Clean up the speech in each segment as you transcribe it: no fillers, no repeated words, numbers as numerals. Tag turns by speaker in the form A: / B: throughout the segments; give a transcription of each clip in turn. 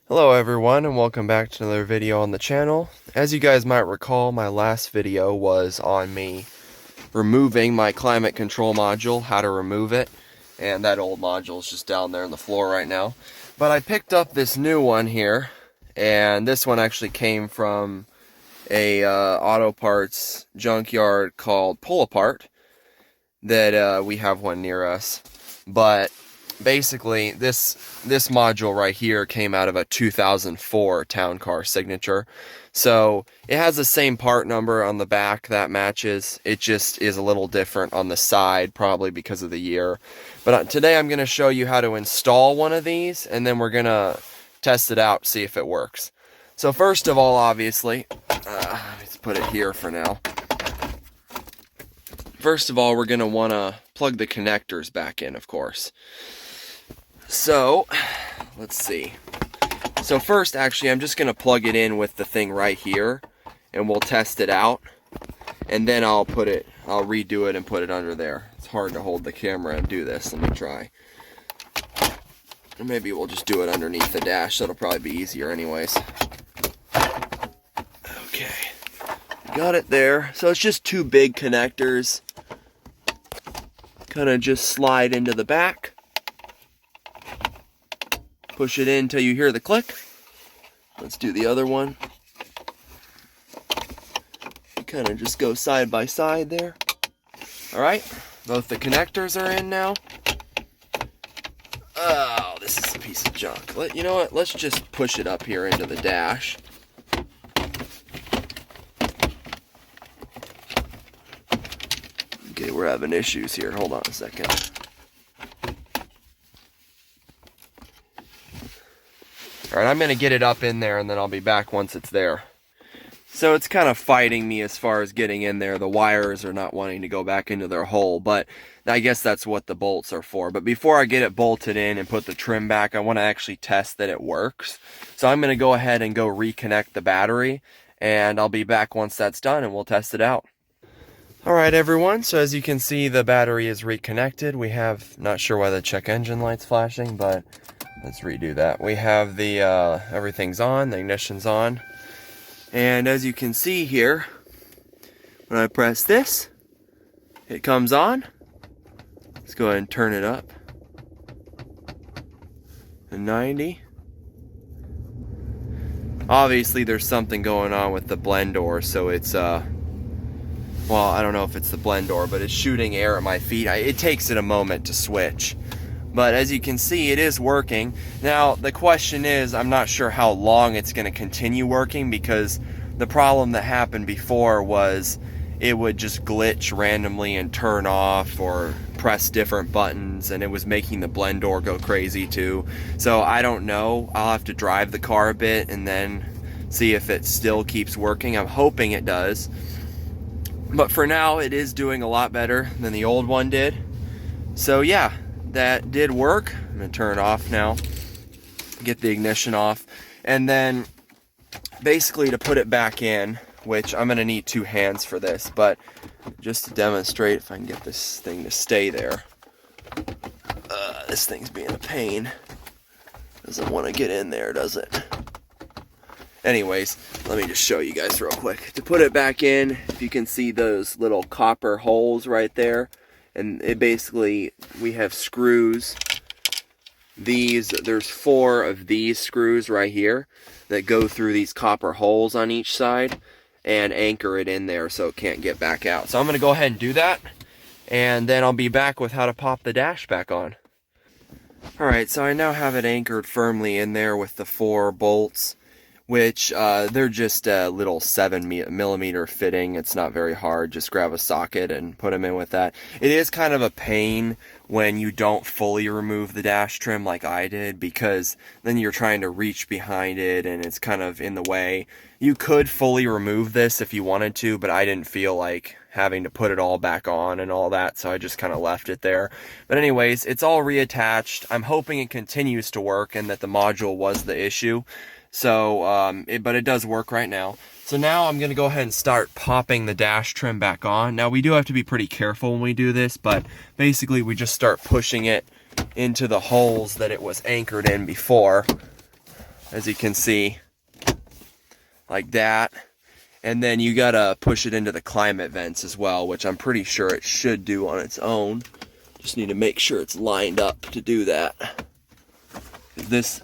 A: Hello everyone, and welcome back to another video on the channel. As you guys might recall, my last video was on me removing my climate control module, how to remove it, and that old module is just down there on the floor right now. But I picked up this new one here, and this one actually came from a auto parts junkyard called Pull Apart that we have one near us. But basically this module right here came out of a 2004 town car signature, so it has the same part number on the back that matches. It just is a little different on the side, probably because of the year. But today I'm going to show you how to install one of these, and then we're going to test it out, see if it works. So first of all, obviously, let's put it here for now. First of all, we're going to want to plug the connectors back in, of course. So, let's see. So first, actually, I'm just going to plug it in with the thing right here, and we'll test it out. And then I'll redo it and put it under there. It's hard to hold the camera and do this. Let me try. Or maybe we'll just do it underneath the dash. That'll probably be easier anyways. Okay. Got it there. So it's just two big connectors. Kind of just slide into the back. Push it in until you hear the click. Let's do the other one. Kind of just go side by side there. Alright, both the connectors are in now. Oh, this is a piece of junk. You know what, let's just push it up here into the dash. Okay, we're having issues here. Hold on a second. Alright, I'm going to get it up in there, and then I'll be back once it's there. So it's kind of fighting me as far as getting in there. The wires are not wanting to go back into their hole, but I guess that's what the bolts are for. But before I get it bolted in and put the trim back, I want to actually test that it works. So I'm going to go ahead and go reconnect the battery, and I'll be back once that's done, and we'll test it out. Alright everyone, so as you can see, the battery is reconnected. We have, not sure why the check engine light's flashing, but let's redo that. We have the, everything's on, the ignition's on. And as you can see here, when I press this, it comes on. Let's go ahead and turn it up to 90. Obviously there's something going on with the blend door, so it's, well, I don't know if it's the blend door, but it's shooting air at my feet. It takes it a moment to switch. But as you can see, it is working. Now, the question is, I'm not sure how long it's going to continue working, because the problem that happened before was it would just glitch randomly and turn off or press different buttons, and it was making the blend door go crazy too. So I don't know. I'll have to drive the car a bit and then see if it still keeps working. I'm hoping it does. But for now, it is doing a lot better than the old one did. So yeah, that did work. I'm going to turn it off now, get the ignition off, and then basically to put it back in, which I'm going to need two hands for this, but just to demonstrate if I can get this thing to stay there. This thing's being a pain. Doesn't want to get in there, does it? Anyways, let me just show you guys real quick. To put it back in, if you can see those little copper holes right there, and it basically, we have screws. There's 4 of these screws right here that go through these copper holes on each side and anchor it in there so it can't get back out. So I'm going to go ahead and do that, and then I'll be back with how to pop the dash back on. Alright, so I now have it anchored firmly in there with the 4 bolts, which they're just a little 7mm fitting. It's not very hard. Just grab a socket and put them in with that. It is kind of a pain when you don't fully remove the dash trim like I did, because then you're trying to reach behind it and it's kind of in the way. You could fully remove this if you wanted to, but I didn't feel like having to put it all back on and all that, so I just kind of left it there. But anyways, it's all reattached. I'm hoping it continues to work and that the module was the issue. So, but it does work right now. So now I'm going to go ahead and start popping the dash trim back on. Now we do have to be pretty careful when we do this, but basically we just start pushing it into the holes that it was anchored in before. as you can see, like that. And then you gotta push it into the climate vents as well, which I'm pretty sure it should do on its own. Just need to make sure it's lined up to do that. Because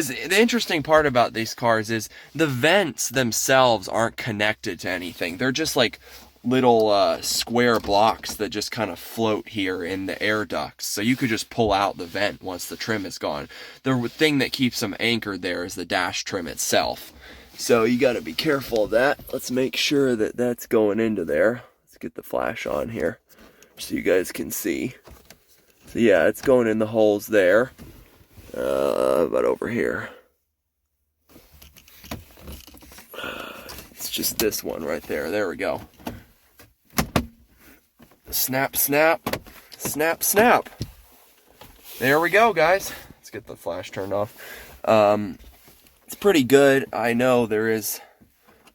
A: the interesting part about these cars is the vents themselves aren't connected to anything. They're just like little square blocks that just kind of float here in the air ducts. So you could just pull out the vent once the trim is gone. The thing that keeps them anchored there is the dash trim itself. So you got to be careful of that. Let's make sure that that's going into there. Let's get the flash on here so you guys can see. So yeah, it's going in the holes there. About over here. It's just this one right there. There we go. Snap, snap, snap, snap. There we go, guys. Let's get the flash turned off. It's pretty good. I know the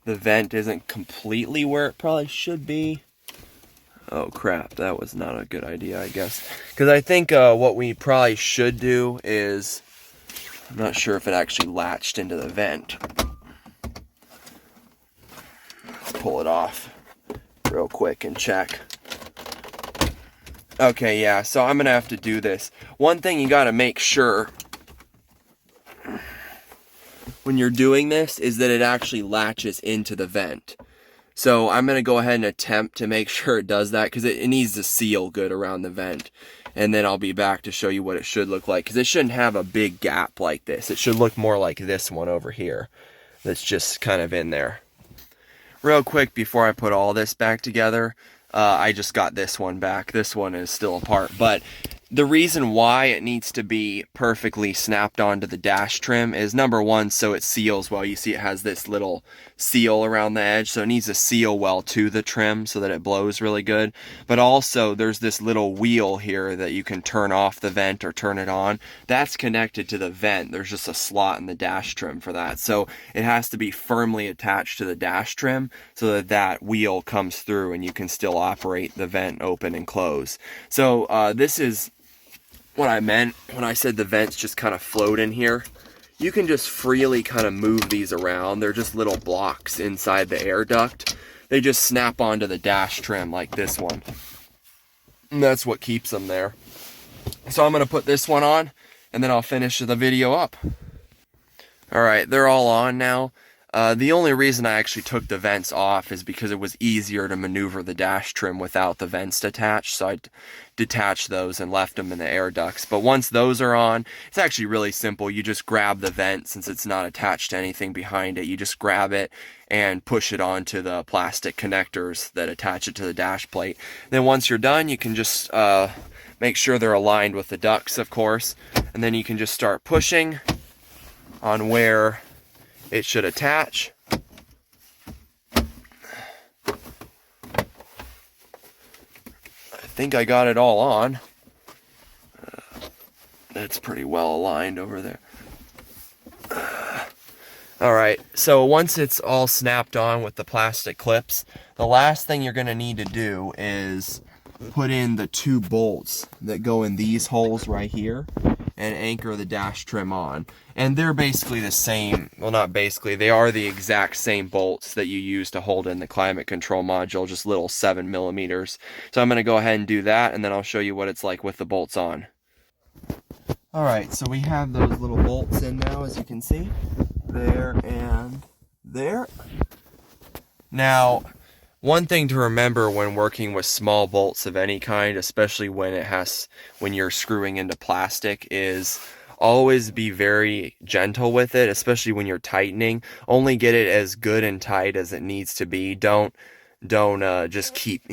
A: vent isn't completely where it probably should be. Oh crap, that was not a good idea, I guess. Because I think what we probably should do is, I'm not sure if it actually latched into the vent. Let's pull it off real quick and check. Okay, yeah, so I'm going to have to do this. One thing you got to make sure when you're doing this is that it actually latches into the vent. So I'm going to go ahead and attempt to make sure it does that, because it needs to seal good around the vent. And then I'll be back to show you what it should look like, because it shouldn't have a big gap like this. It should look more like this one over here that's just kind of in there. Real quick before I put all this back together, I just got this one back. This one is still apart, but the reason why it needs to be perfectly snapped onto the dash trim is, number one, so it seals well. You see it has this little seal around the edge, so it needs to seal well to the trim so that it blows really good. But also there's this little wheel here that you can turn off the vent or turn it on. That's connected to the vent. There's just a slot in the dash trim for that. So it has to be firmly attached to the dash trim so that that wheel comes through and you can still operate the vent open and close. So this is what I meant when I said the vents just kind of float in here. You can just freely kind of move these around. They're just little blocks inside the air duct. They just snap onto the dash trim like this one. And that's what keeps them there. So I'm going to put this one on, and then I'll finish the video up. Alright, they're all on now. The only reason I actually took the vents off is because it was easier to maneuver the dash trim without the vents attached, so I detached those and left them in the air ducts. But once those are on, it's actually really simple. You just grab the vent, since it's not attached to anything behind it. You just grab it and push it onto the plastic connectors that attach it to the dash plate. Then once you're done, you can just make sure they're aligned with the ducts, of course, and then you can just start pushing on where it should attach. I think I got it all on. That's pretty well aligned over there. Alright, so once it's all snapped on with the plastic clips, the last thing you're going to need to do is put in the 2 bolts that go in these holes right here and anchor the dash trim on. And they're basically the same, well, not basically, they are the exact same bolts that you use to hold in the climate control module, just little 7mm. So I'm going to go ahead and do that, and then I'll show you what it's like with the bolts on. Alright, so we have those little bolts in now, as you can see. There and there. Now, one thing to remember when working with small bolts of any kind, especially when you're screwing into plastic, is always be very gentle with it, especially when you're tightening. Only get it as good and tight as it needs to be. Don't just keep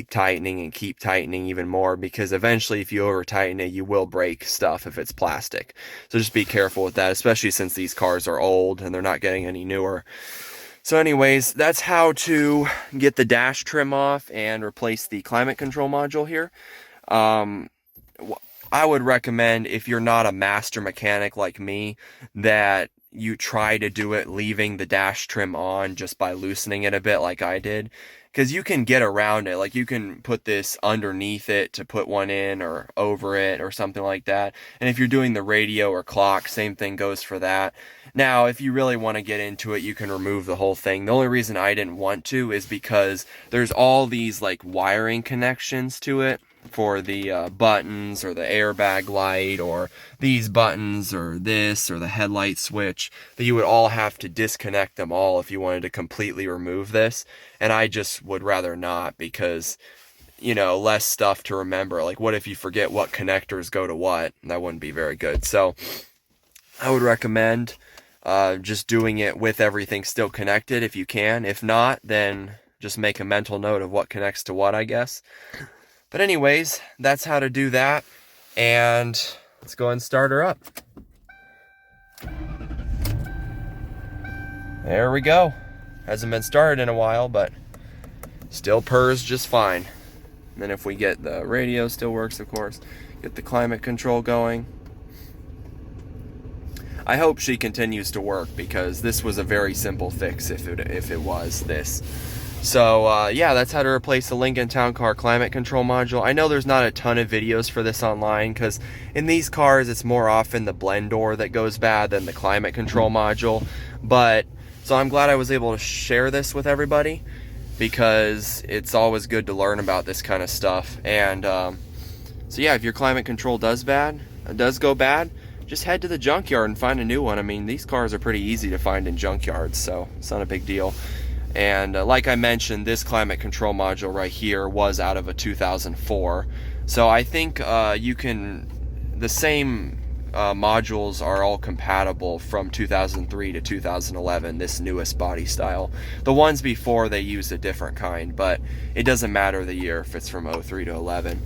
A: tightening and keep tightening even more, because eventually if you over tighten it, you will break stuff if it's plastic. So just be careful with that, especially since these cars are old and they're not getting any newer. So anyways, that's how to get the dash trim off and replace the climate control module here. I would recommend, if you're not a master mechanic like me, that you try to do it leaving the dash trim on just by loosening it a bit like I did. because you can get around it. Like you can put this underneath it to put one in, or over it or something like that. And if you're doing the radio or clock, same thing goes for that. Now, if you really want to get into it, you can remove the whole thing. The only reason I didn't want to is because there's all these like wiring connections to it for the buttons, or the airbag light, or these buttons, or this, or the headlight switch, that you would all have to disconnect them all if you wanted to completely remove this. And I just would rather not, because, you know, less stuff to remember. Like, what if you forget what connectors go to what? That wouldn't be very good. So I would recommend just doing it with everything still connected if you can. If not, then just make a mental note of what connects to what, I guess. But anyways, that's how to do that. And let's go ahead and start her up. There we go. Hasn't been started in a while, but still purrs just fine. And then if we get the radio, still works, of course. Get the climate control going. I hope she continues to work, because this was a very simple fix if it was this. So yeah, that's how to replace the Lincoln Town Car climate control module. I know there's not a ton of videos for this online, because in these cars it's more often the blend door that goes bad than the climate control module. But so I'm glad I was able to share this with everybody, because it's always good to learn about this kind of stuff. And so yeah, if your climate control does go bad, just head to the junkyard and find a new one. I mean, these cars are pretty easy to find in junkyards, so it's not a big deal. And like I mentioned, this climate control module right here was out of a 2004. So I think the same modules are all compatible from 2003 to 2011, this newest body style. The ones before, they used a different kind, but it doesn't matter the year if it's from 03 to 11.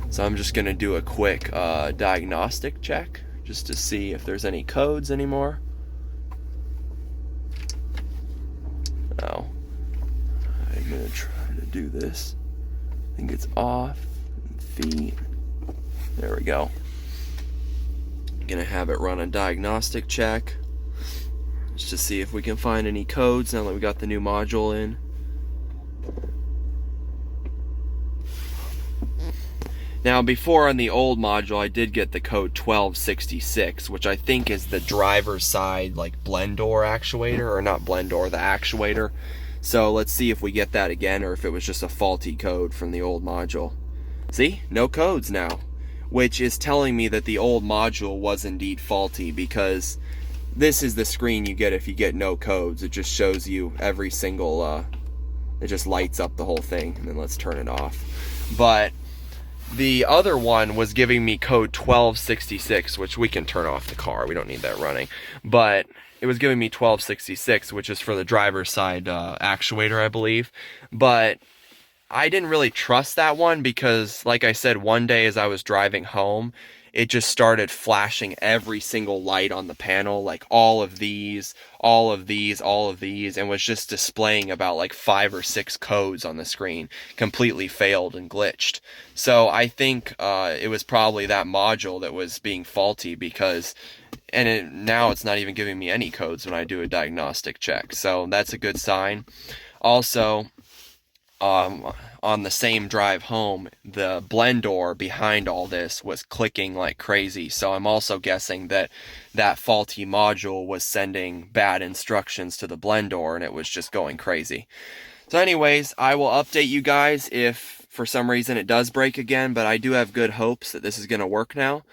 A: So I'm just going to do a quick diagnostic check, just to see if there's any codes anymore. Oh. I'm going to try to do this. I think it's off. Feet. There we go. I'm going to have it run a diagnostic check, just to see if we can find any codes now that we got the new module in. Now, before on the old module, I did get the code 1266, which I think is the driver's side, like, blend door actuator, or not blend door, the actuator. So let's see if we get that again, or if it was just a faulty code from the old module. See? No codes now, which is telling me that the old module was indeed faulty, because this is the screen you get if you get no codes. It just shows you every single, it just lights up the whole thing, and then let's turn it off. But the other one was giving me code 1266, which we can turn off the car. We don't need that running. But it was giving me 1266, which is for the driver's side actuator, I believe. But I didn't really trust that one, because, like I said, one day as I was driving home, it just started flashing every single light on the panel, like all of these, all of these, all of these, and was just displaying about like 5 or 6 codes on the screen. Completely failed and glitched. So I think it was probably that module that was being faulty, because now it's not even giving me any codes when I do a diagnostic check. So that's a good sign. Also, on the same drive home, the blend door behind all this was clicking like crazy. So I'm also guessing that that faulty module was sending bad instructions to the blend door, and it was just going crazy. So anyways, I will update you guys if for some reason it does break again, but I do have good hopes that this is going to work now.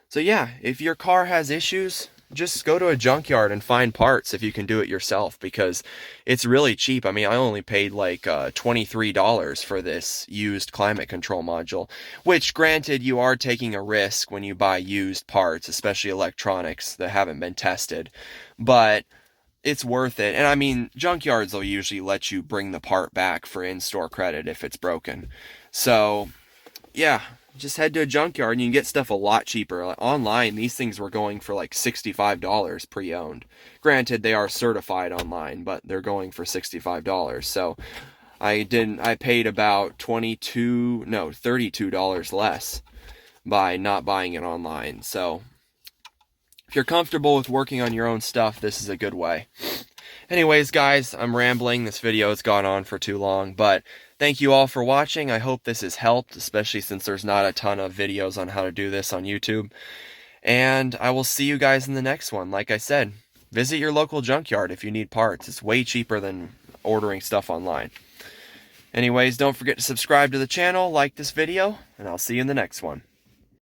A: So yeah, if your car has issues, just go to a junkyard and find parts if you can do it yourself, because it's really cheap. I mean, I only paid like $23 for this used climate control module, which, granted, you are taking a risk when you buy used parts, especially electronics that haven't been tested, but it's worth it. And I mean, junkyards will usually let you bring the part back for in-store credit if it's broken. So yeah, just head to a junkyard and you can get stuff a lot cheaper. Like, online, these things were going for like $65 pre-owned. Granted, they are certified online, but they're going for $65. So I paid about $32 less by not buying it online. So if you're comfortable with working on your own stuff, this is a good way. Anyways, guys, I'm rambling. This video has gone on for too long, but thank you all for watching. I hope this has helped, especially since there's not a ton of videos on how to do this on YouTube. And I will see you guys in the next one. Like I said, visit your local junkyard if you need parts. It's way cheaper than ordering stuff online. Anyways, don't forget to subscribe to the channel, like this video, and I'll see you in the next one.